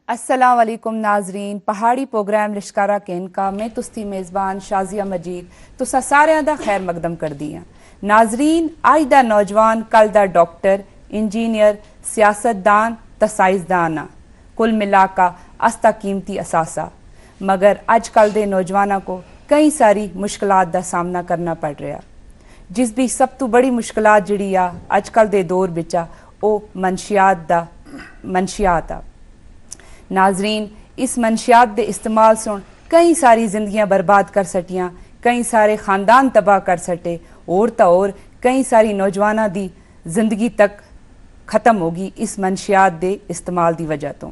अस्सलाम वालेकुम नाजरीन। पहाड़ी प्रोग्राम लिश्कारा केनका में तुस्ती मेज़बान शाजिया मजीद तुसा सारिਆਂ ਦਾ खैर मकदम कर दिया। नाजरीन, अज दा नौजवान कल दा डॉक्टर, इंजीनियर, सियासतदान त साइंसदान आ। कुल मिलाका अस्ता कीमती असासा, मगर अज कल दे नौजवानों को कई सारी मुश्किलात दा सामना करना पड़ रहा। जिस भी सब तो बड़ी मुश्किलात जिहड़ी आ अज कल दे दौर विच आ ओह मनशियात आ। नाजरीन, इस मनशियात के इस्तेमाल सुन कई सारी जिंदगियां बर्बाद कर सटियां, कई सारे खानदान तबाह कर सटे और तो और कई सारी नौजवानों की जिंदगी तक ख़त्म होगी इस मनशियात के इस्तेमाल की वजह तो।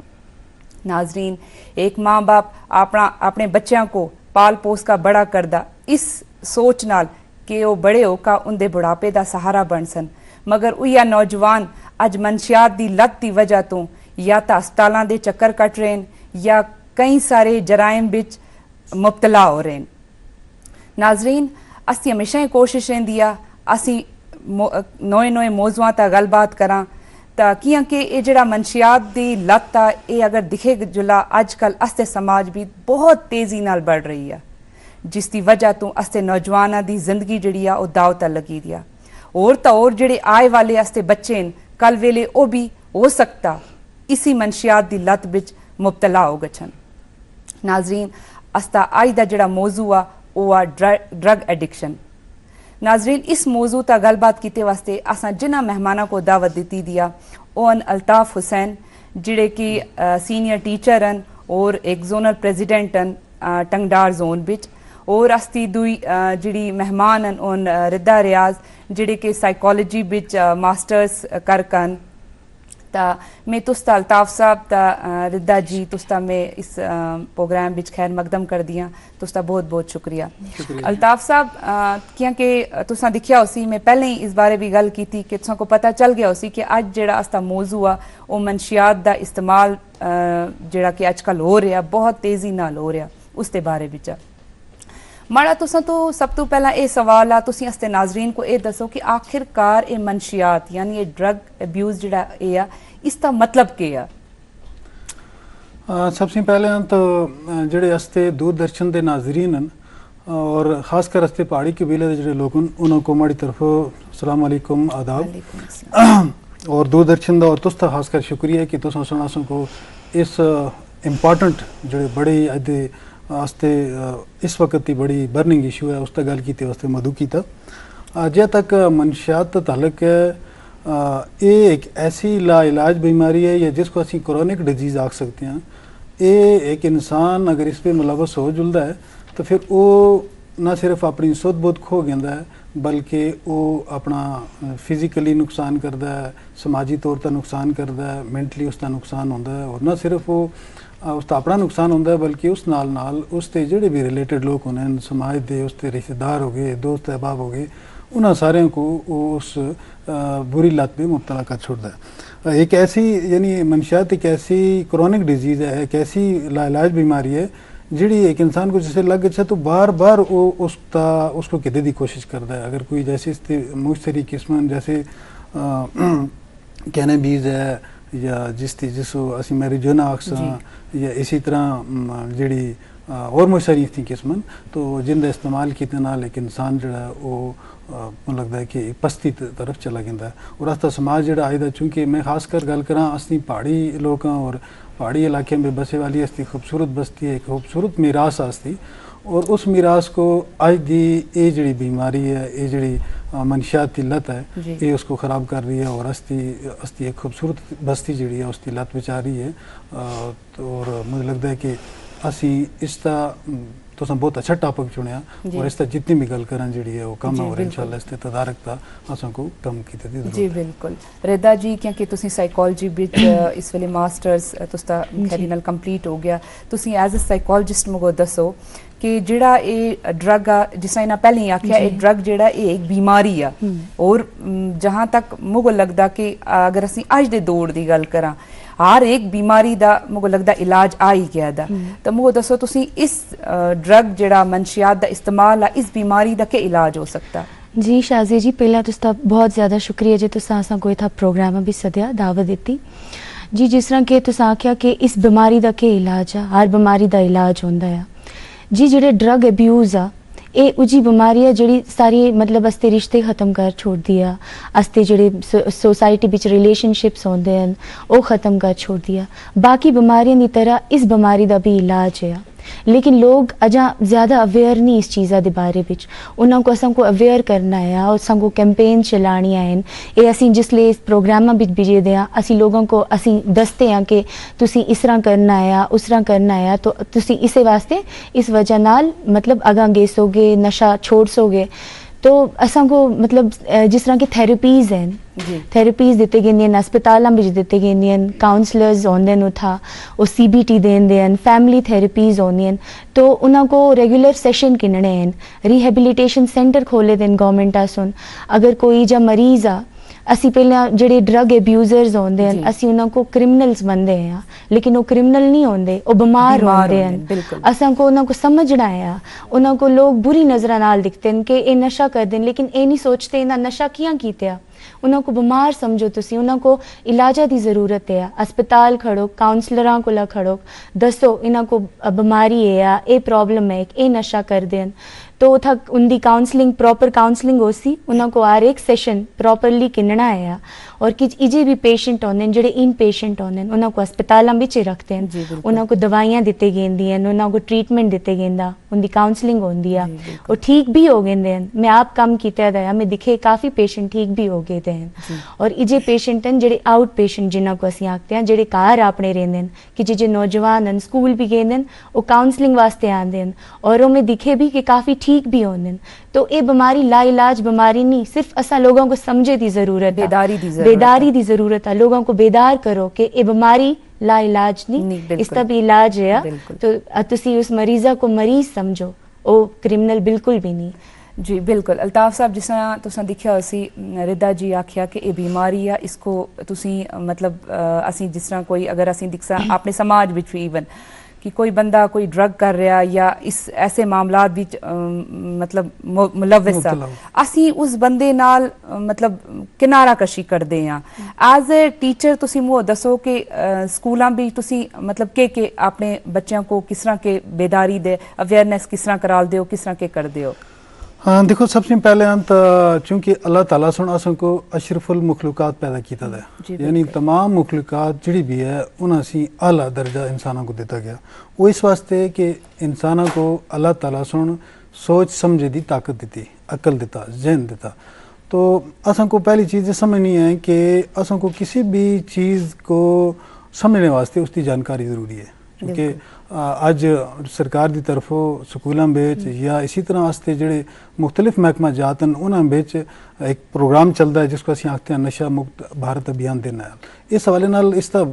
नाजरीन, एक माँ बाप अपने बच्चों को पाल पोस का बड़ा करदा इस सोच नाल कि वो बड़े होकर उनके बुढ़ापे का सहारा बन सन, मगर उया नौजवान अज मनशियात की लत की वजह तो या तो अस्पतालों के चक्कर कट रहे हैं या कई सारे जराइम बिच मुबतला हो रहे हैं। नाजरीन, असी हमेशा ही कोशिश रही असी नए नए मौजूआं तक गलबात करा कियां कि ये जड़ा मनशियात की लत आ ये अगर दिखे जुला अजकल अस्ते समाज भी बहुत तेज़ी नाल बढ़ रही है, जिसकी वजह तो अस्ते नौजवानों की जिंदगी जी आ दाव तक लगी दी। और तो और जेडे आए वाले अस्ते बच्चे हैं कल वेले वो भी हो सकता इसी मनशियात की लत विच मुबतला हो गछन। नाजरीन, अस्ता अज दा जड़ा मौजू आ वो आ ड्रग एडिक्शन। नाजरीन, इस मौजू तक गलबात कीते वास्ते असां जिन्हां मेहमानों को दावत दी दिया ओन अल्ताफ हुसैन जिहड़े कि सीनियर टीचर हैं और एक जोनल प्रेजिडेंट हैं टंगडार जोन बिच, और अस्ती दुई जिहड़ी मेहमान हैं ओन रिदा रियाज जिहड़े कि साइकोलॉजी बिच मास्टर्स करकन। मैं तुस्ता अल्ताफ साहब ता रिदा जी तुस्ता मैं इस प्रोग्राम बिच खैर मकदम कर दिया, तुस्ता बहुत बहुत शुक्रिया। अल्ताफ साहब, क्योंकि तुसा दिखिया उसी मैं पहले ही इस बारे भी गल की थी कि तुसा को पता चल गया उसी कि अज जेड़ा अस्ता मौजू आ वो मनशियात दा इस्तेमाल जेड़ा कि अजकल हो रहा बहुत तेज़ी नाल हो रहा उसके बारे विच माड़ा तुसा तो सब तो पहला ये सवाल आ तुसी अस्ते नाजरीन को ये दसो कि आखिरकार ये मनशियात यानी ये ड्रग अब्यूज़ जिहड़ा ये आ इसका मतलब क्या है? सबसे पहले तो जेडे अस्ते दूरदर्शन के नाजरीन हैं और खासकर अस्ते पहाड़ी कबीले के जोड़े लोग उन्होंने माड़ी तरफों अस्सलाम वालेकुम आदाब। और दूरदर्शन का और तुस्ता खासकर शुक्रिया है कि तुसा सुना को इस इंपॉर्टेंट जोड़े बड़े अदे आस्ते इस वक्त की बड़ी बर्निंग इशू है उसका गल की वास्ते मधु किया। अजे तक मनशियात ताल्लुक है ये एक ऐसी लाइलाज बीमारी है या जिसको असी क्रोनिक डिजीज़ आख सकते हैं। ये एक इंसान अगर इस पर मुलवस हो जुलता है तो फिर वो ना सिर्फ अपनी सुध बुध खो गया है बल्कि वो अपना फिजिकली नुकसान करता है, समाजी तौर पर नुकसान करता है, मेंटली उसका नुकसान होता है। और ना सिर्फ वो उसका अपना नुकसान होता है बल्कि उस नाल उसके जोड़े भी रिलेटेड लोग होने समाज के उसके रिश्तेदार हो गए, दोस्त अहबाब हो गए, उन्होंने सारे को उस बुरी लत में मुबतला कर छोड़ता है। एक ऐसी यानी मनशियात एक ऐसी क्रोनिक डिजीज़ है, एक ऐसी लाइलाज बीमारी है जिहड़ी एक इंसान को जैसे लग गया तो बार बार वो उसको किदे की कोशिश करता है। अगर कोई जैसे मुश्तरी किस्म जैसे कैनेबीज़ है या जिसको असी मैरिजुआना आखसां या इसी तरह जिहड़ी और मुशरी थी किस्मन तो जिंदा इस्तेमाल कितने नाल एक इंसान जड़ा वो मुझे लगता है कि पस्ती तरफ चला गया है। और अस्ता समाज जड़ा आए चूँकि मैं खासकर गल करा असली पहाड़ी लोग और पहाड़ी इलाके में बसे वाली अस्ती खूबसूरत बस्ती है, एक खूबसूरत मीरास आस्ती और उस मीरास को अज की ये जी बीमारी है ये जी मनशियात की लत है ये उसको ख़राब कर रही है। और अस्ती एक खूबसूरत बस्ती जी है उसकी लत बचा रही है। और मुझे लगता है कि असी इसका तो बहुत अच्छा टॉपिक चुनिया और इसका जितनी भी गल करन जी है वो कम है और इंशाल्लाह इसते तदारक था असन को कम की जी बिल्कुल। रिदा जी, क्योंकि तुसी साइकोलॉजी बिच इस वेले मास्टर्स तुस्ता खैरी नाल कंप्लीट हो गया, तुसी एज अ साइकोलॉजिस्ट मुझे दसो कि जिहड़ा ये ड्रग आ जिस इन्हें पहले ही आख्या ये ड्रग जिहड़ा ये एक बीमारी आ और जहाँ तक मुझे लगता कि अगर असी अज दे दौर की गल करा हर एक बीमारी का मुझे लगता इलाज आ ही गया दा। तो मुझे दसो तुसी इस ड्रग जिहड़ा मनशियात का इस्तेमाल आ इस बीमारी का क्या इलाज हो सकता? जी शाजिया जी, पहला तुस्ता बहुत ज़्यादा शुक्रिया जी तुसा असां को इत्था प्रोग्राम भी सद्या दावत दी। जी जिस तरह कि तुस आख्या कि इस बीमारी का के इलाज है, हर बीमारी का इलाज होंदा है जी। जेह्ड़े ड्रग अब्यूज़ आ ये उजी बीमारी है जेह्ड़ी सारी मतलब अस्ते रिश्ते ख़त्म कर छोड़दी आ, अस्ते जेह्ड़े सोसाइटी बिच रिलेशनशिप्स होंदे न वो ख़त्म कर छोड़दी आ। बाकी बीमारियों की तरह इस बीमारी का भी इलाज है, लेकिन लोग अजा ज़्यादा अवेयर नहीं इस चीज़ा के बारे विच। उन्होंने को असां को अवेयर करना है और असां को कैंपेन चलानियां हैं। ये असीं जिसले इस प्रोग्रामां बिच भेजदे हैं असीं लोगों को असीं दसते हैं कि तुसीं इस तरह करना है उस तरह करना है, तो तुसीं इसे वास्ते इस वजह नाल मतलब अगां गेसोगे, नशा छोड़ सोगे। तो असां को मतलब जिस तरह की थेरेपीज़ हैं, थेरेपीज़ दिते गेंदियां न, अस्पतालां बिच दिते गेंदियां न, काउंसलर्स होंदे न उत्था, वो CBT देंदे न, फैमिली थेरेपीज़ होंदियां न। तो उन्हां को रेगुलर सेशन किन्ने हैं, रिहेबिलिटेशन सेंटर खोले दे न गवर्नमेंट आसुन। अगर कोई जा मरीज़ आ असी पहले जेडे ड्रग एब्यूजर्स होंदे हैं असी उन्हां को क्रिमिनल्स मनदे हैं, लेकिन वो क्रिमिनल नहीं होंदे, वो बीमार होंदे हैं। असां को उन्हां को समझना है, उन्हां को लोग बुरी नज़र नाल दिखते हैं कि ये नशा करदे, लेकिन ये नहीं सोचते इन्हां नशा कियां कीता। उन्हां को बीमार समझो तुसी, उन्हां को इलाजा की ज़रूरत है। अस्पताल खड़ो, काउंसलरां कोला खड़ो, दसो इन्हां को बीमारी है, ये प्रॉब्लम है, ये नशा करदे हैं। तो उथा उनकी काउंसलिंग प्रॉपर काउंसलिंग होसी, उन्हां को हर एक सेशन प्रॉपरली किनना है। और कि इजे भी पेशेंट होंदे हैं जेडे इन पेशेंट होंदे हैं उन्हां को अस्पतालां बिच रखते हैं, उन्हां को दवाइयां दिते गेंदियां, उन्हां को ट्रीटमेंट दिते गेंदा, उनकी काउंसलिंग होंदी है, वो ठीक भी हो गेंदे हैं। मैं आप काम कीता दा मैं दिखे काफ़ी पेशेंट ठीक भी हो गए हैं। और इजे पेशेंट हैं जेडे आउट पेशेंट जिन्हां को असीं आखते हैं, जेडे घर अपने रहिंदे हैं, कि जे नौजवान हैं स्कूल भी गेंदे हैं, वो काउंसलिंग वास्ते आंदे हैं और उन्हें दिखे भी कि काफ़ी ठीक भी होंदे हैं। तो ये बीमारी लाइलाज बीमारी नहीं, सिर्फ असा लोगों को समझे की जरूरत है, बेदारी की जरूरत है। लोगों को बेदार करो कि ये बीमारी लाइलाज नहीं, इसका भी इलाज है। तो तुसी उस मरीजा को मरीज समझो, वो क्रिमिनल बिल्कुल भी नहीं। जी बिल्कुल। अल्ताफ साहब जिस तरह तुसां दिखिया उसी रिदा जी आख्या कि ये बीमारी है, इसको तुसी मतलब असी जिस तरह कोई अगर असी दिखसा अपने समाज विच भी इवन कि कोई बंदा कोई ड्रग कर रहा या इस ऐसे मामलात भी मतलब मुलविस है, असी उस बंदे नाल मतलब किनारा कशी करते हैं। एज ए टीचर तुसी मुझे दसो कि स्कूलों भी तुसी मतलब के अपने बच्चों को किस तरह के बेदारी दे अवेयरनेस किस तरह करा दे हो, किस तरह के कर दे हो? हाँ देखो, सबसे पहले हम तो चूँकि अल्लाह ताला सुन असन को अशरफुल मखलूक़ात पैदा किया है, यानी तमाम मखलूक़ात जिड़ी भी है उन्हें असी आला दर्जा इंसानों को दिता गया। वो इस वास्ते कि इंसानों को अल्लाह ताला सुन सोच समझे दी ताकत दी, अकल दिता, जहन दिता। तो असन को पहली चीज़ समझनी है कि असन को किसी भी चीज़ को समझने वास्ते उसकी जानकारी ज़रूरी है। क्योंकि अज सरकार की तरफों स्कूलों में या इसी तरह वास्ते जोड़े मुख्तलिफ महकमा जात हैं उन्होंने एक प्रोग्राम चलता है जिसको असीं आखते हैं नशा मुक्त भारत अभियान दे नाल। इस हवाले नाल इसका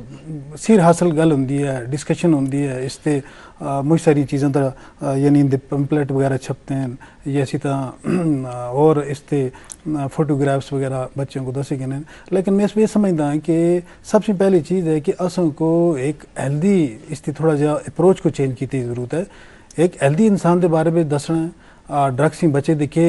सिर हासिल गल होंदी है, डिस्कशन होंदी है, इस ते मुझ सारी चीज़ों का यानी पंपलेट वगैरह छपते हैं या इसी तरह और इस ते फोटोग्राफ्स वगैरह बच्चों को दसे गए। लेकिन मैं ये समझदा हाँ कि सबसे पहली चीज़ है कि असन को एक हेल्दी इसकी थोड़ा जहा अप्रोच को चेंज की ज़रूरत है। एक हेल्दी इंसान के बारे में दसना है, ड्रग्स से बचे दिखे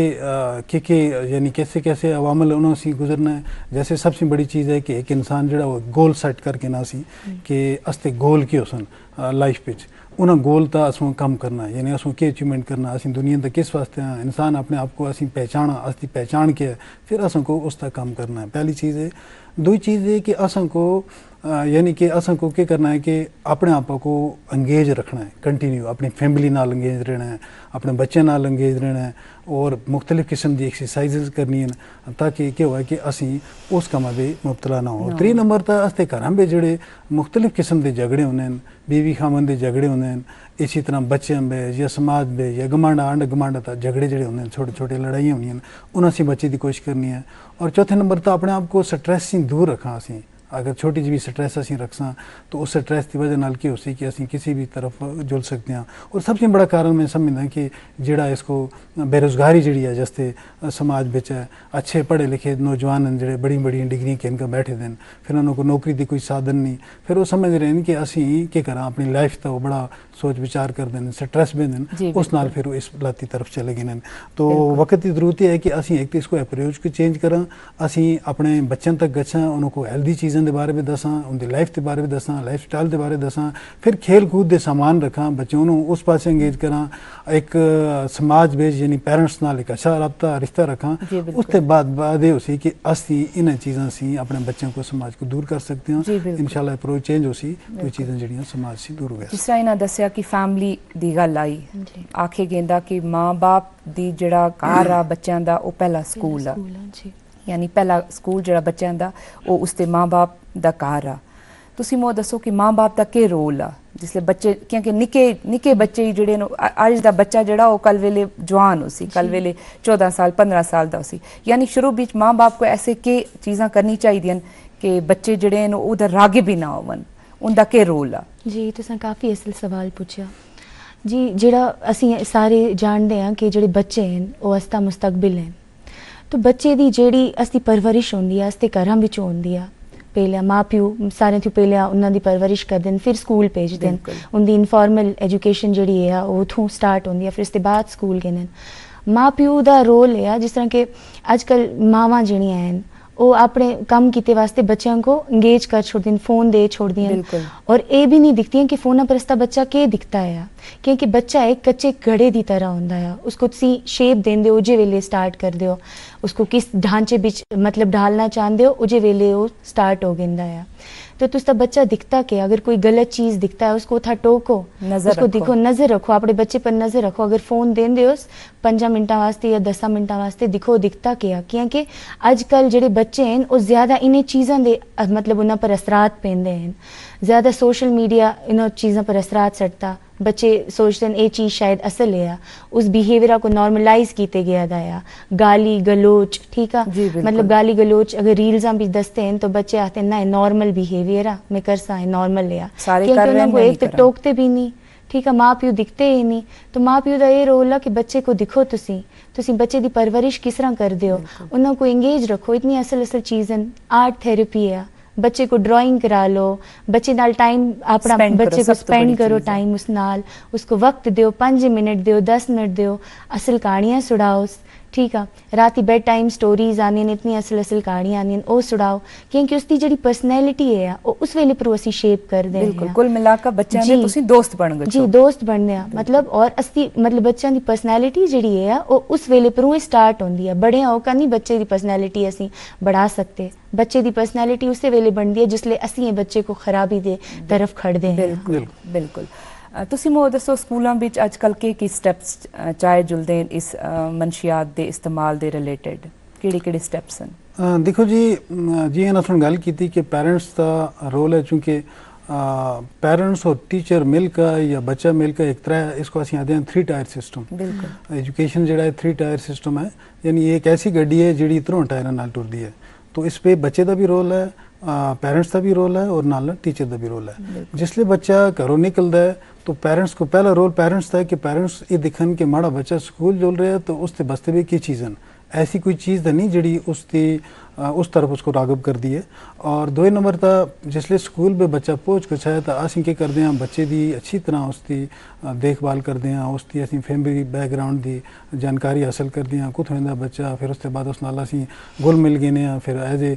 के यानी कैसे कैसे अवामल उन्होंने सी गुजरना है। जैसे सबसे बड़ी चीज़ है कि एक इंसान जो वो गोल सेट करके ना सी कि अस्ते गोल की होसन लाइफ पिच उन्हें गोल था असों कम करना है, यानी असों के अचीवमेंट करना, असी दुनिया तक किस वास्ते हैं, इंसान अपने आप को असी पहचाना, असती पहचान के है, फिर असों को उस तक कम करना है। पहली चीज़ है। दूसरी चीज़ है कि असों को यानी कि असों को क्या करना है कि अपने आप को अंगेज रखना है, कंटिन्यू अपनी फैमिली नाल अंगेज रहना है, अपने बच्चे नाल अंगेज रहना है और मुख्तलिफ किस्म की एक्सरसाइज करनी है ताकि क्या हुआ कि असी उस कम में मुबतला ना हो। 3 नंबर तो अस्ते घर में जोड़े मुख्तलिफ किस्म के झगड़े होने, बीवी खामन के झगड़े होने, इसी तरह बच्चों में या समाज में या गमांडा आंड गमांडा तक झगड़े जोड़े होंगे, छोटे छोटे लड़ाइयाँ होनी उन्हें बच्चे की कोशिश करनी है। और चौथे नंबर तो अपने आप को स्ट्रेस से दूर रखा। असी अगर छोटी जी भी स्ट्रेस असी रखसा तो उस स्ट्रेस की वजह नाल की हो सी कि असी किसी भी तरफ जुल सकते हैं। और सबसे बड़ा कारण मैं समझदा कि जिहड़ा इसको बेरोजगारी जिहड़ी है जैसे समाज बिच है, अच्छे पढ़े लिखे नौजवान हैं जिहड़े बड़ी बड़ी डिग्री के इनका बैठे दिन, फिर उन्होंने नौकरी की कोई साधन नहीं, फिर वो समझ रहे हैं कि असी क्या करा अपनी लाइफ तो बड़ा सोच विचार कर दें, स्ट्रेस में दें, उस नाल फिर इस लाती तरफ चले गए। तो वक्त की जरूरत है कि असी एक तो इसको अप्रोच को चेंज करा, असी अपने बच्चों तक गच्छा, उनको हेल्दी चीज़ें चीज़ों के बारे में दसां, उनकी लाइफ के बारे में दसां, लाइफ स्टाइल के बारे में दसां, फिर खेल कूद के सामान रखा, बच्चों को उस पास इंगेज करा, एक समाज बेच यानी पेरेंट्स नाल एक अच्छा रबता रिश्ता रखा। उसके बाद ये उसी कि असी इन चीज़ों से अपने बच्चों को समाज को दूर कर सकते हैं। इंशाल्लाह अप्रोच चेंज हो सी तो चीज़ें जड़ियाँ समाज से दूर हो गया। जिस तरह इन्हें दसिया कि फैमिली दी गल आई, आखे गेंदा कि माँ बाप दी जड़ा घर आ बच्चों का वो पहला स्कूल आ, यानी पहला स्कूल जड़ा बच्चों का वो उसके माँ बाप का घर आ। तुसी मो दसो कि माँ बाप का के रोल आ जिसले बच्चे, क्योंकि निके निके बच्चे ही जड़े अज का बच्चा जड़ा वो कल वेले जवान हो सी, कल वेले 14 साल 15 साल का हो सी, यानी शुरू बीच माँ बाप को ऐसे के चीज़ां करनी चाहिए कि बच्चे जड़े उधर रागे भी ना होवन, उनका के रोल आ? जी तुसां काफ़ी असल सवाल पूछा जी। जेड़ा असी सारे जानते हैं कि जेड़े बच्चे हैं वो असता मुस्तकबिल हैं, तो बच्चे दी जेड़ी असती परवरिश होंदी है असते घरां विच होंदी है। पहले माँ प्यो सारे तो पहले उन्होंने परवरिश करते हैं, फिर स्कूल भेजते हैं, उनकी इनफॉर्मल एजुकेशन जी है वो उतों स्टार्ट होती है, फिर उसके बाद स्कूल गए हैं। माँ प्यो का रोल है जिस तरह के अजकल मावां जड़ियां हैं वो अपने काम किते वास्ते बच्चों को इंगेज कर छोड़ दी, फोन दे छोड़ दी, और ये भी नहीं दिखती कि फोन पर इसका बच्चा के दिखता है, क्योंकि बच्चा एक कच्चे घड़े की तरह होंदा है, उसको तुसी शेप देंदे हो उजे वेले स्टार्ट कर दो, उसको किस ढांचे बिच मतलब ढालना चाहते हो उजे वेले वो स्टार्ट हो गेंदा है। तो तुसका बच्चा दिखता के अगर कोई गलत चीज़ दिखता है उसको था टोको, उसको दिखो, नज़र रखो, अपने बच्चे पर नज़र रखो। अगर फोन दें दे 5 मिनटा वास्ते या 10 मिनटा वास्ते दिखो दिखता क्या, क्योंकि अजकल जेडे बच्चे हैं वो ज़्यादा इन्हें चीज़ों के मतलब उन्होंने पर असरात पेंदे हैं, ज़्यादा सोशल मीडिया इन चीज़ों पर असरात सटता, बच्चे सोचते हैं ये चीज़ शायद असल है, उस बिहेवियर को नॉर्मलाइज किए गया दाया, गाली गलोच, ठीक है, मतलब गाली गलोच अगर रील्स भी दसते हैं तो बच्चे आते हैं ना नॉर्मल बिहेवियर आ, मैं कर सा है नॉर्मल है, क्योंकि उनको एक तो टोकते भी नहीं, ठीक है, माँ प्यो दिखते ही नहीं, तो माँ प्यो का ये रोल है कि बच्चे को दिखो, तुसी बच्चे की परवरिश किस तरह करते हो, उन्होंने इंगेज रखो। इतनी असल असल चीज़ें आर्ट थेरेपी है, बच्चे को ड्राइंग करा लो, बच्चे नाल टाइम अपना बच्चे को स्पेंड करो टाइम उस नाल, उसको वक्त दो, 5 मिनट दो, 10 मिनट दो, असल कहानियाँ सुनाओ, ठीक है, राती बेड टाइम स्टोरीज आनी इतनी असल असल कहानियाँ आनी वो सुनाओ, क्योंकि उसकी जी पर्सनैलिटी है वो उस वेले पर असी शेप कर दे कुल मिलाकर बच्चों ने तुसी दोस्त बन गए जी, दोस्त बनने मतलब, और असली मतलब बच्चों की पर्सनैलिटी जी है वो उस वेले पर स्टार्ट होती है, बड़े होकर नहीं बच्चे की पर्सनैलिटी असी बढ़ा सकते, बच्चे की पर्सनैलिटी उस वेले बनती है जिसले असी बच्चे को खराबी दे तरफ खड़ते हैं। बिल्कुल बिल्कुल। तुसी मो दसो स्कूलों में अजकल के स्टैप्स चाहे जुलते हैं इस मनशियात के इस्तेमाल के रिलेटेड, किहड़े स्टैप्स हैं? देखो जी, जी इन्होंने थोड़ी गल की कि पेरेंट्स का रोल है, चूँकि पेरेंट्स और टीचर मिलकर या बच्चा मिलकर एक तरह इसको असीं आते हैं 3 टायर सिस्टम। बिल्कुल, एजुकेशन जो है 3 टायर सिस्टम है, यानी एक ऐसी गड्डी है जी 3 टायर नाल टुरदी है, तो इस पे बच्चे का भी रोल है, पेरेंट्स का भी रोल है और नाल टीचर का भी रोल है। जिसले बच्चा घरों निकलता है तो पेरेंट्स को पहला रोल पेरेंट्स का है कि पेरेंट्स ये दिखन कि माड़ा बच्चा स्कूल जुल रहा है तो उसके बस्ते भी की चीज़ ऐसी कोई चीज़ नहीं जी उस तरफ उसको रागब कर दी है। और 2 नंबर था जिसले स्कूल में बच्चा पहुँच कुछ है तो असीं के करते हैं बच्चे की अच्छी तरह उसकी देखभाल करते हैं, उसकी असीं फैमिली बैकग्राउंड की जानकारी हासिल करते हैं, कुछ होंदा बच्चा, फिर उसके बाद उस नाल असीं घुल मिल गए हैं, फिर एज ए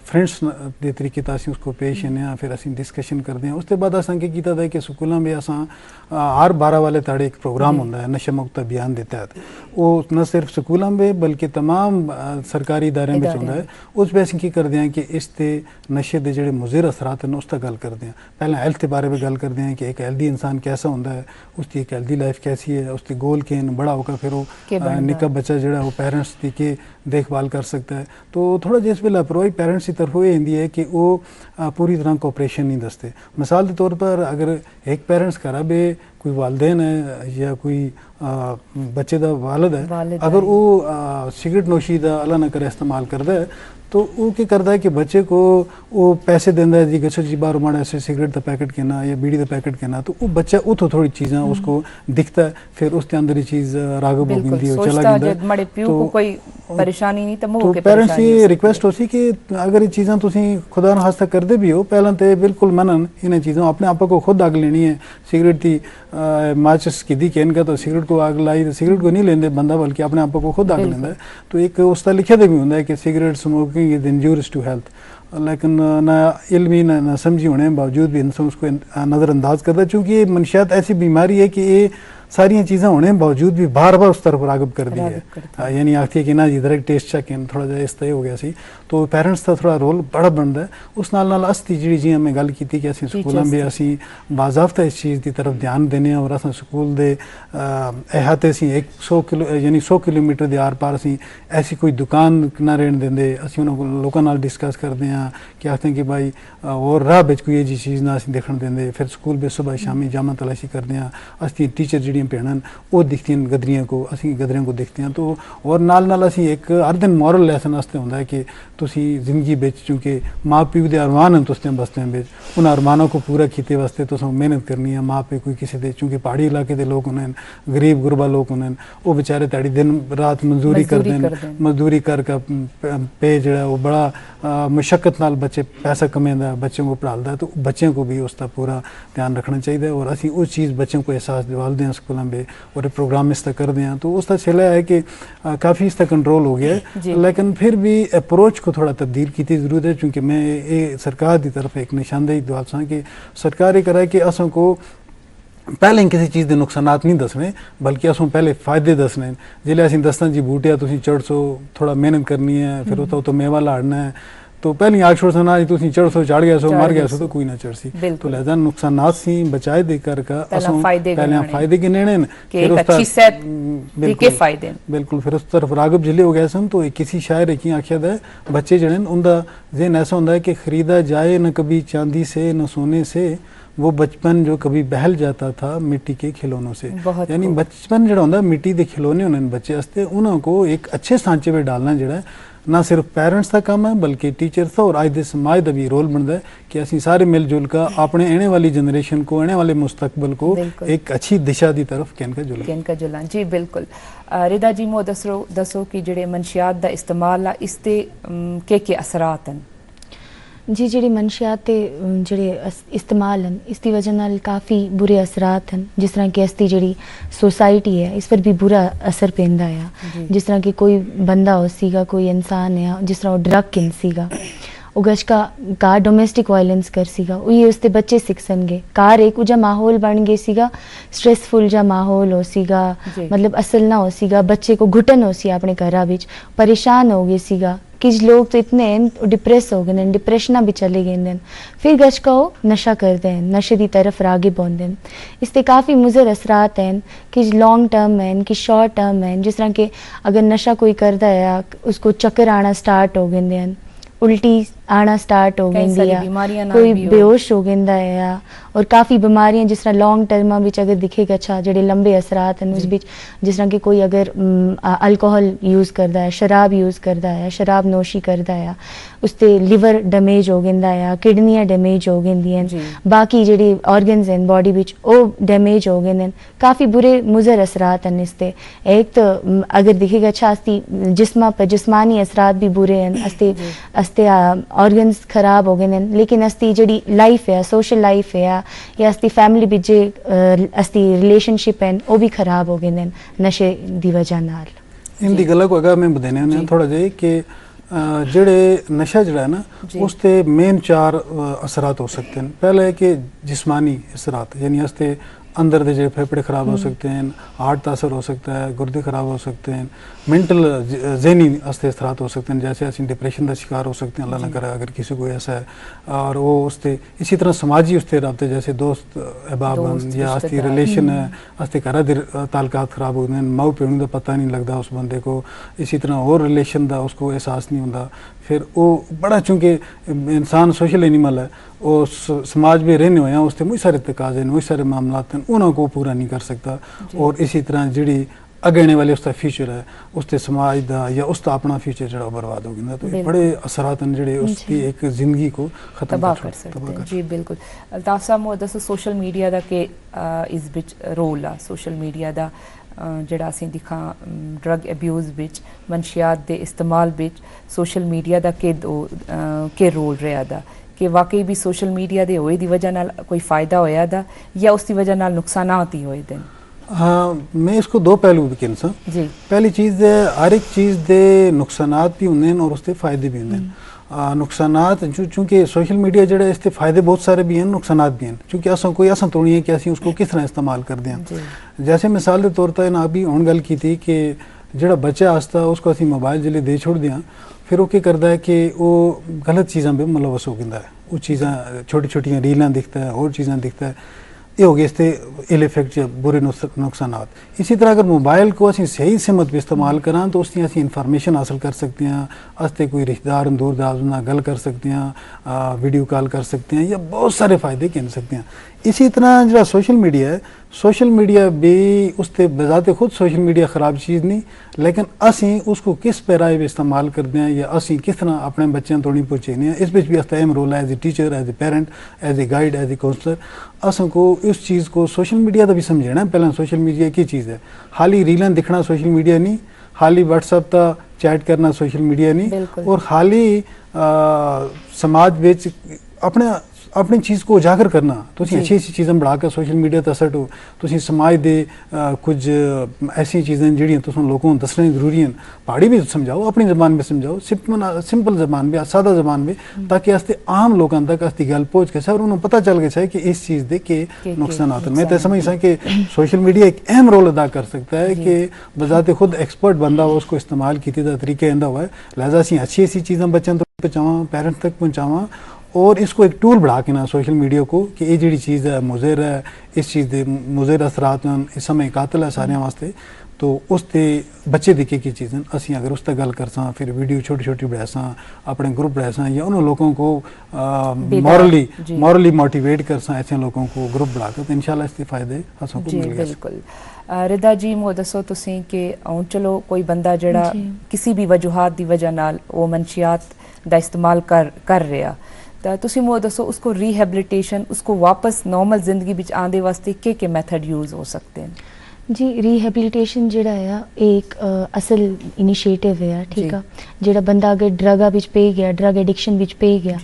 फ्रेंड्स के तरीके असीं उसको पेश आने, फिर असीं डिस्कशन करते हैं। उसके बाद असां के कीता था कि स्कूलों में असां हर 12 वाले ताड़े एक प्रोग्राम होता है नशा मुक्त अभियान के तहत, वो न सिर्फ स्कूलों में बल्कि तमाम सरकारी इदारे में होता है। उस पे असीं की करते हैं कि इस ते नशे के जोड़े मुज़र असरात हैं उसका गल करते हैं, पहले हेल्थ के बारे में गल करते हैं कि एक हेल्दी इंसान कैसा होता है, उसकी एक हेल्दी लाइफ कैसी है, उसकी गोल के बड़ा होकर फिर वो निक्का बच्चा जोड़ा वो पेरेंट्स की के देखभाल कर सकता है। तो थोड़ा जिस वे लापरवाही पेरेंट्स की तरफ ये होती है कि वो पूरी तरह कोऑपरेशन नहीं दसते। मिसाल के तौर पर अगर एक पेरेंट्स करा बे कोई वालदेन है या कोई बच्चे का वालद है, अगर वो सिगरेट नोशी का अल्लाह न करे इस्तेमाल करता है तो वो क्या करता है कि बच्चे को वो पैसे देता है जी गच्छो जी बाहर माड़ा ऐसे सिगरेट का पैकेट कहना या बीड़ी का पैकेट कहना, तो वो बच्चा उतो थोड़ी चीज़ें उसको दिखता है, फिर उसके अंदर ही चीज़ रागब हो गई हो चला गया। तो कोई परेशानी नहीं तो पेरेंट्स की रिक्वेस्ट हो सी कि अगर ये चीज़ें तुसी खुदा न खास्ता करते भी हो पहले तो बिल्कुल मनन इन चीज़ों अपने आप को खुद आग लेनी है। सिगरेट की माचिस की दी कहन का तो सिगरेट को आग लाई तो सिगरेट को नहीं लेंदे बंदा बल्कि अपने आप को खुद आग लेंदा है। तो एक उसका लिखे भी होंगे कि cigarette smoking is injurious to health, लेकिन ना इल्मी ना समझी होने के बावजूद भी इंसान उसको नज़रअंदाज करता है, चूँकि ये मनशियात ऐसी बीमारी है कि ये सारियाँ चीज़ें होने के बावजूद भी बार बार उस तरफ रागब कर दी है। यानी आखती है कि ना जी डायरेक्ट टेस्ट चेक इन थोड़ा जिहा इस तरह हो गया सी, तो पेरेंट्स का थोड़ा रोल बड़ा बनता है। उस नाल अस्ती जी जी मैं गल की कि असीं स्कूलों भी असीं बाज़ाब्ता इस चीज़ की तरफ ध्यान देने और असां स्कूल दे अहाते असीं 100 किलो यानी 100 किलोमीटर के आर पार असीं ऐसी कोई दुकान ना रहने देंदे। असीं उन्होंने लोगों नाल डिस्कस करते हैं कि आखते हैं कि भाई और राह बिच कोई जी चीज़ ना असीं देखण देंदे। फिर स्कूल भी सुबह शामी जामा तलाशी करते हैं। असीं टीचर जी भैन वो दिखती हैं गदरियां को, असी गदरियां को दिखते हैं। तो और नाल असी एक हर दिन मॉरल लैसन वास्ते होंदा है कि तुसी जिंदगी बिच चूँकि माँ प्यो के अरमान हैं तुसते बस्तें बिच उन अरमानों को पूरा कीते वास्ते तुसां मेहनत करनी है। माँ प्यो कोई किसी दे चूँकि पहाड़ी इलाके के लोग होने गरीब गुरबा लोग होने वो बेचारे ताड़ी दिन रात मजदूरी करते हैं, मजदूरी करके पे जो वो बड़ा मुशक्कत नाल बच्चे पैसा कमांदा बच्चों को पढ़ाता है। तो बच्चों को भी उसका पूरा ध्यान रखना चाहिए और असी उस चीज़ बच्चों को एहसास दिवालते हैं स्कूलों में और प्रोग्राम इसका कर दें। तो उसका चला है कि काफ़ी इसका कंट्रोल हो गया है, लेकिन फिर भी अप्रोच को थोड़ा तब्दील की ज़रूरत है। चूँकि मैं ये सरकार की तरफ एक निशानदेही दवाल सा कि सरकार ये करे कि असों को पहले किसी चीज़ के नुकसानात नहीं दसने बल्कि असों पहले फायदे दसने। जिले असीं दसना जी बूटिया तुसीं चढ़सो थोड़ा मेहनत करनी है, फिर तो मेवा लाड़ना है, तो पहले आग छोड़ ना तुसीं चढ़सो चढ़ गया सो मर गया सो तो कोई ना चढ़ सी। तो लिहाजा नुकसानात सी बचाए दे कर असों पहले फायदे गिने फिर बिल्कुल फिर उस तरफ रागब जिले हो गए सन। तो किसी शायर की आख्या है बच्चे जड़े उनका जेन ऐसा होता है कि खरीदा जाए न कभी चांदी से न सोने से, वो बचपन जो कभी बहल जाता था मिट्टी के खिलौनों से। यानी बचपन जो होंगे मिट्टी के खिलौने होने बच्चे वास्ते उन्होंने एक अच्छे सांचे में डालना जोड़ा ना सिर्फ पेरेंट्स का काम है बल्कि टीचर्स का और आज के समाज का भी रोल बनता है कि असीं सारे मिलजुल का अपने आने वाली जनरेशन को आने वाले मुस्तकबल को एक अच्छी दिशा की तरफ कैनका जुला। जी बिल्कुल। रिदा जी मो दसो कि जेडे मनशियात का इस्तेमाल आ इसते के असरात हैं? जी जी मनशियात के जोड़े इस्तेमाल हैं इसकी वजह नाल काफ़ी बुरे असरात हैं। जिस तरह कि इसकी जी सोसाइटी है इस पर भी बुरा असर पैंदा है। जिस तरह कि कोई बंदा हो सीगा कोई इंसान है जिस तरह वो ड्रग किन सीगा वो गश का डोमेस्टिक वायलेंस कर सीगा ये उसके बच्चे सीख सनगे कार एक उजा माहौल बन गए सीगा स्ट्रेसफुल जा माहौल हो सीगा मतलब असल ना हो सीगा बच्चे को घुटन हो सी अपने घरा बिच परेशान हो गए सीगा। कुछ लोग तो इतने डिप्रेस हो गए डिप्रेशना भी चले गए फिर गश का वो नशा करते हैं नशे की तरफ रागिब होंगे। इससे काफ़ी मुज़र असरात हैं कि लॉन्ग टर्म हैं कि शॉर्ट टर्म हैं। जिस तरह के अगर नशा कोई करता है उसको चक्कर आना स्टार्ट हो गए हैं उल्टी आना स्टार्ट हो गई कोई बेहोश हो गया है और काफ़ी बीमारियां जिस तरह लॉन्ग टर्म बिच अगर दिखेगा अच्छा जेडे लंबे असरात हैं उस बिच जिस तरह कि कोई अगर अल्कोहल यूज़ करता है शराब यूज़ करता है शराब नोशी करता है उससे लिवर डैमेज हो गया है किडनियाँ डैमेज हो गई हैं बाकी जेडी ऑर्गनस हैं बॉडी बिच वो डैमेज हो गए हैं काफ़ी बुरे मुज़र असरात हैं इससे। एक तो अगर दिखेगा अच्छा अस्ती जिस्मा पर जिस्मानी असरात भी बुरे हैं अस्ते ऑर्गन्स खराब हो गए हैं लेकिन अस्ती जी लाइफ है सोशल लाइफ है या अस्ती फैमिली बिच जे अस्ती रिलेशनशिप हैं वो भी खराब हो गए हैं नशे की वजह नाल। इन दी गल्ला को अगर मैं बताने ने थोड़ा जे कि जेड़े नशा जड़ा है ना उसते मेन 4 असरात हो सकते हैं। पहले है कि जिस्मानी असरात यानी अस्ते अंदर के जो फेफड़े खराब हो सकते हैं हार्ट का असर हो सकता है गुर्दे खराब हो सकते हैं मेंटल जहनी असरात हो सकते हैं जैसे असं डिप्रेशन का शिकार हो सकते हैं अल्लाह ना करे अगर किसी को ऐसा है। और वो उससे इसी तरह समाजी उससे रबते जैसे दोस्त अहबाब या अस्ती रिलेशन है अस्ते घर के ताल्लुकात खराब हो गए माऊ प्यो का पता नहीं लगता उस बंदे को इसी तरह और रिलेशन का उसको एहसास नहीं होता। फिर वो बड़ा चूँकि इंसान सोशल एनिमल है वो समाज में रहने हुए हैं उससे बहुत सारे तकाजे बहुत सारे मामला हैं उनको पूरा नहीं कर सकता। और इसी तरह जी अगे आने वाले उसका फ्यूचर है उसके समाज का या उसका अपना फ्यूचर जो बर्बाद हो गया। तो बड़े असरात हैं जो उसकी एक जिंदगी को खत्म कर सकते हैं। जी बिल्कुल। अल्ताफ साहब मो दसो सोशल मीडिया का के इस बिच रोल आ सोशल मीडिया का जड़ा असीं दिखा ड्रग अब्यूज़ बिच मनशियात के इस्तेमाल बिच सोशल मीडिया का के रोल रहा दा कि वाकई भी सोशल मीडिया के होए दी वजह नाल कोई फ़ायदा होया दा या उसकी वजह नाल नुकसानात ही होए दे? हाँ मैं इसको 2 पहलू भी कहना सा। पहली चीज़ है हर एक चीज़ के नुकसानात भी होंगे और उसके फ़ायदे भी होंगे। नुकसानात चूँकि सोशल मीडिया जड़े इसके फ़ायदे बहुत सारे भी हैं, नुकसानात भी हैं, चूँकि असा कोई असा तोड़ी है कि असी उसको किस तरह इस्तेमाल करते हैं। जैसे मिसाल के तौर पर ना अभी हुण गल की थी कि जड़ा बच्चा आस्ता उसको असी मोबाइल जिले दे छोड़ दिया, फिर वो क्या करता है कि वो गलत चीज़ों पर मुलवस हो गया है, वो चीज़ा छोटी छोटियाँ रीलां दिखता है और चीज़ां दिखता है, ये हो गए इसके इल इफेक्ट या बुरे नुकसानात। इसी तरह अगर मोबाइल को असी सही सिमत भी इस्तेमाल करा तो उसकी असी इन्फॉर्मेशन हासिल कर सकते हैं, असते कोई रिश्तेदार दूर दराज ना गल कर सकते हैं, वीडियो कॉल कर सकते हैं, या बहुत सारे फ़ायदे कह सकते हैं। इसी तरह जो सोशल मीडिया है, सोशल मीडिया भी उसते बजाते खुद सोशल मीडिया ख़राब चीज़ नहीं, लेकिन असी उसको किस पैराए भी इस्तेमाल करते हैं या असी किस तरह अपने बच्चों तोड़ी पहुँचाने हैं, इस भी असता अहम रोल है as a teacher, as a parent, as a guide, as a counsellor. असन को इस चीज़ को सोशल मीडिया का भी समझना है। पहले सोशल मीडिया की चीज़ है, हाली रीलां दिखना सोशल मीडिया नहीं, हाली व्हाट्सएप का चैट करना सोशल मीडिया नहीं, और हाली समाज विच अपनी चीज़ को उजागर करना। तो अच्छी अच्छी चीज़ें बढ़ाकर सोशल मीडिया तक सटो, तो समाज दे कुछ ऐसी चीज़ें जड़ियाँ तो लोगों को दसनी जरूरी हैं, पहाड़ी भी समझाओ, अपनी ज़बान में समझाओ, सिंपल ज़बान में, सादा ज़बान में, ताकि अस्ते आम लोगों तक अस्ती गल पहुँच के और उन्हें पता चल गया है कि इस चीज़ के नुकसान आते हैं। मैं तो समझता कि सोशल मीडिया एक अहम रोल अदा कर सकता है कि बजाते खुद एक्सपर्ट बंदा हो उसको इस्तेमाल किए का तरीका आंदा हुआ है। लिहाजा असी अच्छी अच्छी चीज़ें बच्चों तक पहुँचावा, पेरेंट्स तक पहुँचावा, और इसको एक टूल बढ़ा के ना सोशल मीडिया को कि ये जी चीज़ है मुज़र है, इस चीज़ के मुज़र असरात हैं, इस समय कातिल है सारे वास्ते, तो उसते बच्चे दिखे की चीज़ें असी अगर उस तक गल कर सा, फिर वीडियो छोटी छोटी बढ़ा सा, अपने ग्रुप बढ़ा सा, या उन लोगों को मॉरली मोटिवेट कर सा, ऐसे लोगों को ग्रुप बढ़ाकर, तो इंशाल्लाह इसके फ़ायदे असन को मिल गए। बिल्कुल रिदा जी, मो दसो तुसीं कि चलो कोई बंदा जड़ा किसी भी वजूहात की वजह नाल वो मनशियात का इस्तेमाल कर रहा, तो तुसी मो दसो उसको रीहैबिलिटेशन, उसको वापस नॉर्मल जिंदगी विच आंदे वास्ते के मैथड यूज़ हो सकते हैं? जी, रीहैबिलिटेशन जड़ा है एक असल इनिशिएटिव है, ठीक है। जड़ा बंदा अगर ड्रग विच पे गया, ड्रग एडिक्शन विच पे गया,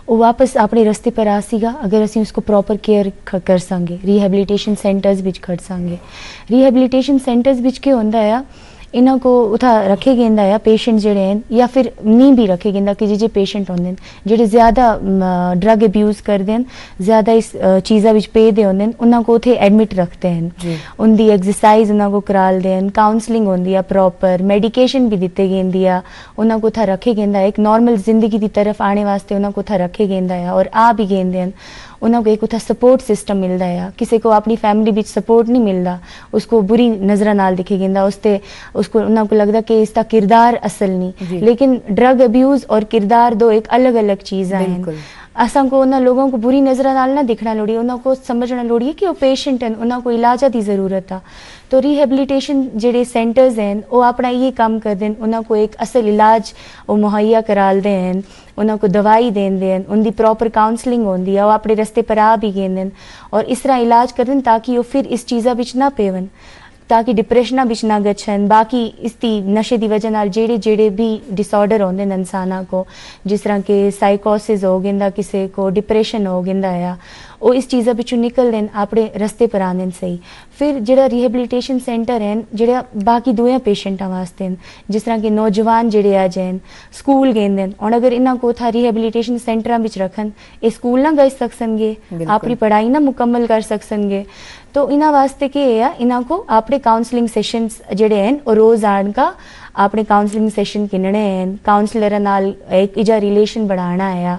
वो वापस अपने रस्ते पर आ सीगा अगर असी उसको प्रॉपर केयर कर सांगे, रीहैबिलिटेशन सेंटर्स विच कर सांगे। रीहैबिलिटेशन सेंटर्स विच के होंदा है, इन्हों को उथा रखे गेंदा है पेशेंट जड़े हैं, या फिर नहीं भी रखे गेंदा कि जे पेशेंट होंगे जेडे ज़्यादा ड्रग अब्यूज़ करते हैं, ज़्यादा इस चीज़ा विच पे दे होंगे, उन्हों को उथे एडमिट रखते हैं, उनकी एक्सरसाइज उन्हों को कराल दें, काउंसलिंग होंदी है, प्रॉपर मेडिकेशन भी दिते गेंदी है, उन्हों को उथा रखे गेंदा है, एक नॉर्मल जिंदगी की तरफ आने वास्ते उन्हों को उथा रखे गेंदा है, और आ भी गेंदे हैं। उन्हों को एक उथा सपोर्ट सिस्टम मिलता है, किसी को अपनी फैमिली बिच सपोर्ट नहीं मिलता, उसको बुरी नज़र नाल दिखे गेंदा, उसको उन्हों को लगता कि इसका किरदार असल नहीं, लेकिन ड्रग अब्यूज़ और किरदार दो एक अलग अलग चीज़ा हैं। असा को उन्होंने लोगों को बुरी नज़र नाल ना दिखना लोड़ी, उन्हों को समझना लोड़ी कि वो पेशेंट हैं, उन्हों को इलाजा की ज़रूरत है। तो रीहैबिलिटेशन जेडे सेंटर्स हैं वो अपना ये काम कर दें, उन्हों को एक असल इलाज वो मुहैया कराल दें, उन्हों को दवाई दें दें, उनकी प्रॉपर काउंसलिंग होंदी है, वो अपने रस्ते पर आ भी गेंदन और इस तरह इलाज कर दें ताकि वो फिर इस चीज़ा बिच ना पेवन, ताकि डिप्रेशन बिच ना गच्छन। बाकी इसकी नशे की वजह नाल जेड़े जेड़े भी डिसऑर्डर होंदे न इंसाना को, जिस तरह के साइकोसिस हो गेंदा, किसी को डिप्रेशन हो गेंदा है, वो इस चीज़ा बिचों निकल दें, अपने रस्ते पर आने सही। फिर जेड़ा रिहेबिलिटेशन सेंटर हैं जेड़ा बाकी दूए पेशेंटा वास्ते हैं, जिस तरह के नौजवान जेड़े आ जाए स्कूल गेंदे हैं, और अगर इन्हों को था रिहेबिलिटेशन सेंटर बिच रखन, ये स्कूल ना गई सकसनगे, अपनी पढ़ाई ना मुकम्मल कर सकसनगे, तो इन्हों वास्ते के है इन्हों को अपने काउंसलिंग सेशंस जेड़े हैं और रोज़ आन का अपने काउंसलिंग सेशन गिनने हैं, काउंसलर नाल एक इजा रिलेशन बढ़ाना है,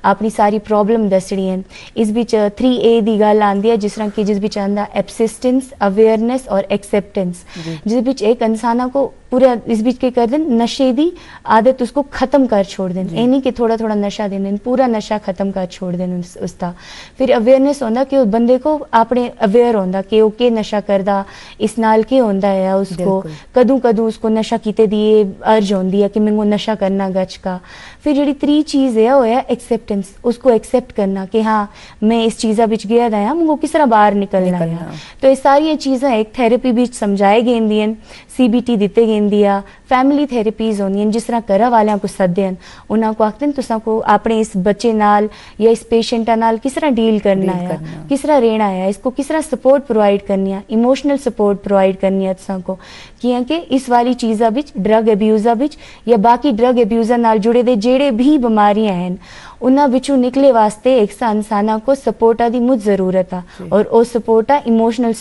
अपनी सारी प्रॉब्लम दसनी है। इस बिच 3A की गल आती है, जिस तरह की जिस बिच आंदा एब्सिस्टेंस, अवेयरनेस और एक्सेप्टेंस, जिस बिच एक इंसाना को पूरा इस बीच के कर दें नशे की आदत उसको ख़त्म कर छोड़ दें, ये नहीं कि थोड़ा थोड़ा नशा दें, पूरा नशा ख़त्म कर छोड़ दें उसका। फिर अवेयरनेस होंदा कि उस बंदे को अपने अवेयर होंदा कि वो के नशा करदा, इस नाल के होंदा है, उसको कदू कदू उसको नशा किते दिए अर्ज होंदी है कि मैं नशा करना गच का। फिर जी 3 चीज़ है वो है एक्सेप्टेंस, उसको एक्सेप्ट करना कि हाँ मैं इस चीज़ा बिच गया था, मुझे किस तरह बाहर निकलना है। तो ये सारी चीज़ें एक थेरेपी बिच समझाई गेंदी हैं, CBT ਦਿੱਤੇ ਜਾਂਦੀ ਆ, ਫੈਮਿਲੀ ਥੈਰੇਪੀਜ਼ ਹੁੰਦੀਆਂ ਜਿਸ ਤਰ੍ਹਾਂ ਘਰ ਵਾਲਿਆਂ को सददे हैं, ਉਹਨਾਂ को ਆਖਦੇ ਨੇ ਤੁਸਾਂ को ਆਪਣੇ ਇਸ ਬੱਚੇ ਨਾਲ ਜਾਂ ਇਸ ਪੇਸ਼ੈਂਟਾਂ ਨਾਲ ਕਿਸ ਤਰ੍ਹਾਂ ਡੀਲ ਕਰਨਾ ਹੈ, किस तरह रहना है, इसको किस तरह सपोर्ट प्रोवाइड करनी है, इमोशनल सपोर्ट प्रोवाइड करनी है तुसां को, क्योंकि इस वाली चीज़ा बिच ड्रग अब्यूज़ा बिच या बाकी ड्रग अब्यूज़ा नाल जुड़े दे जेड़े भी बीमारियां हैं उन्हां विचों निकले वास्ते एक इंसाना को सपोर्टा दी मुझ ज़रूरत आ और वो सपोर्ट आ इमोशनल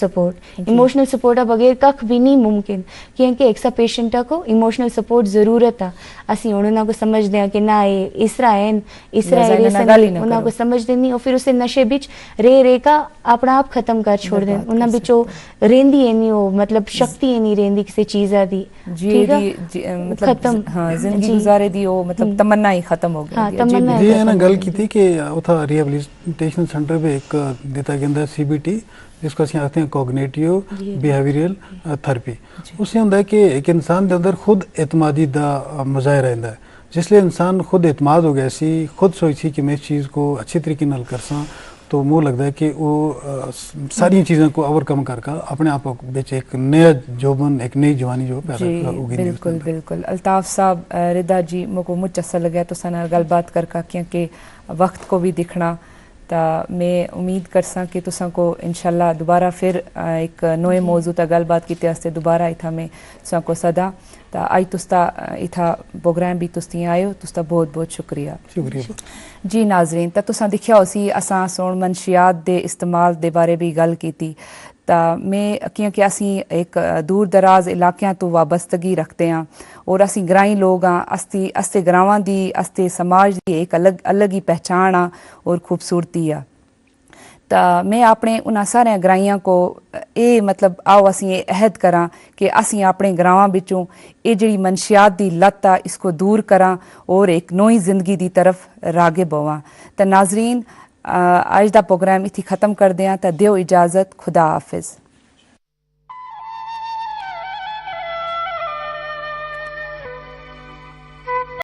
सपोर्ट बगैर कख भी नहीं मुमकिन, क्योंकि एक पेशेंटा को इमोशनल सपोर्ट ज़रूरत आ। असीं उन्हां को समझदे हैं कि ना ये इस तरह है, इस तरह उन्हां को समझदे नहीं और फिर उसे नशे बिच रे का अपना आप खत्म कर छोड़ दें, उन्हां बिचों रेंदी है नहीं, वो मतलब शक्ति है नहीं रेंदी किसी चीज़ा दी, ठीक है, मतलब खत्म, हाँ जिंदगी गुजारे दी वो मतलब तमन्ना ही खत्म हो गई। हाँ, तमन्ना ये है ना गल की थी कि उथा रिहेबिलिटेशन सेंटर पे एक दिता गया CBT जिसको ਅਸੀਂ आखते हैं कोग्निटिव बिहेवियरल थेरेपी। उससे ਹੁੰਦਾ है कि एक इंसान के अंदर खुद एतमादी का मुजाहरा रहता है, जिसलिए इंसान खुद एतमाद हो गया सी, खुद सोची कि मैं इस चीज़ को अच्छे तरीके नाल कर सा, तो मुझे लगता है कि वो सारी चीज़ों को ओवरकम करके अपने आप बेच एक नया जोबन, एक नई जवानी जो पैदा होगी। बिल्कुल बिल्कुल अल्ताफ साहब, रिदा जी मुझको मुझ अच्छा लगा तो सना गलबात करके, क्योंकि वक्त को भी दिखना, तो मैं उम्मीद कर सा कि तुसा को इंशाल्लाह दोबारा फिर एक नए मौजू तक गलबात की वास्ते दोबारा इथा में तुसा को सदा, तो आई तुस्ता इथा प्रोग्राम भी तुस्ती आयो, तुस्ता बहुत बहुत शुक्रिया। जी नाजरीन, तो तुसा दिखा उसी असां सोण मनशियात दे इस्तेमाल दे बारे भी गल की, तो मैं क्योंकि असी एक दूर दराज इलाकों तो वाबस्तगी रखते हैं और असी ग्राई लोग हाँ, अस्ते ग्रावां दी अस्ते समाज की एक अलग अलग ही पहचान आ और खूबसूरती आ। तो मैं अपने उन्हां सारे ग्राइयां को ये मतलब आओ असी ये अहद करा कि असी अपने ग्रावां बिचों ये जी मनशियात दी लत आ इसको दूर करा और एक नई जिंदगी दी तरफ रागिब होवां। तो नाजरीन, अज दा प्रोग्राम इत्थे ख़त्म कर दें, तो दियो इजाज़त, खुदा हाफिज़।